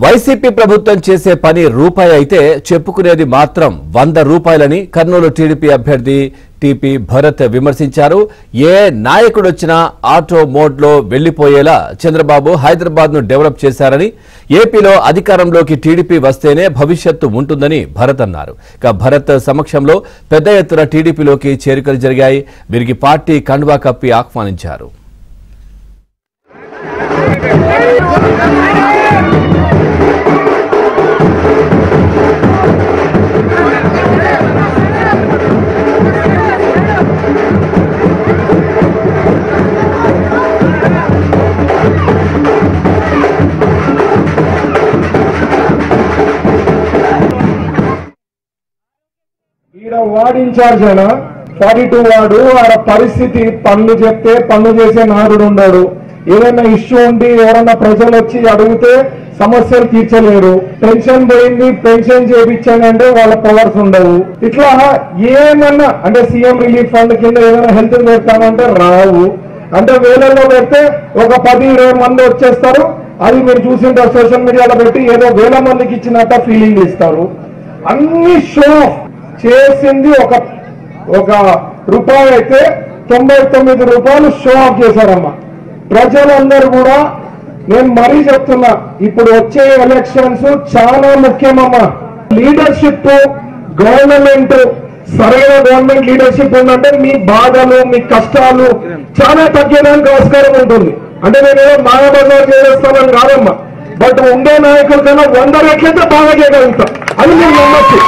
YCP ప్రభుత్వం చేసే పని రూపాయి అయితే చెప్పుకునేది మాత్రం 100 రూపాయలని కర్నూలు టీడీపీ అభ్యర్థి టీపీ భరత్ విమర్శించారు. ఏ నాయకుడొచ్చినా ఆటో మోడ్లో వెళ్లిపోయేలా చంద్రబాబు హైదరాబాద్ ను డెవలప్ చేశారని, ఏపీలో అధికారంలోకి టీడీపీ వస్తేనే భవిష్యత్తు ఉంటుందని భరత్ అన్నారు. ఇక భరత్ సమక్షంలో పెద్ద ఎత్తున టీడీపీలోకి చేరికలు జరిగాయి. వీరికి పార్టీ కండువా కప్పి ఆహ్వానించారు. వార్డ్ ఇన్ఛార్జ్ అయినా 42 వార్డు ఆడ పరిస్థితి పనులు చెప్తే పనులు చేసే నారుడు ఉన్నాడు. ఏదైనా ఇష్యూ ఉండి ఎవరన్నా ప్రజలు వచ్చి అడిగితే సమస్యలు తీర్చలేరు. పెన్షన్ పోయింది, పెన్షన్ చేయించానంటే వాళ్ళ పవర్స్ ఉండవు. ఇట్లా ఏమన్నా అంటే సీఎం రిలీఫ్ ఫండ్ కింద ఏదైనా హెల్త్ పెడతామంటే రావు. అంటే వేలల్లో పెడితే ఒక 10-20 మంది వచ్చేస్తారు. అది మీరు చూసింటారు సోషల్ మీడియాలో పెట్టి ఏదో వేల మందికి ఇచ్చినట్ట ఫీలింగ్ ఇస్తారు. అన్ని షో చేసింది ఒక రూపాయి అయితే 99 రూపాయలు షో ఆఫ్ చేశారమ్మా. ప్రజలందరూ కూడా నేను మరీ చెప్తున్నా, ఇప్పుడు వచ్చే ఎలక్షన్స్ చాలా ముఖ్యమమ్మా. లీడర్షిప్ గవర్నమెంట్ సరైన గవర్నమెంట్ లీడర్షిప్ ఉందంటే మీ బాధలు మీ కష్టాలు చాలా తగ్గడానికి ఆస్కారం ఉంటుంది. అంటే నేనేదో మాయాబజార్ చేస్తానని కాదమ్మా, బట్ ఉండే నాయకుల కన్నా 100 రెట్లయితే బాగా చేయగలుగుతాం. అది మీరు నమ్మచ్చు.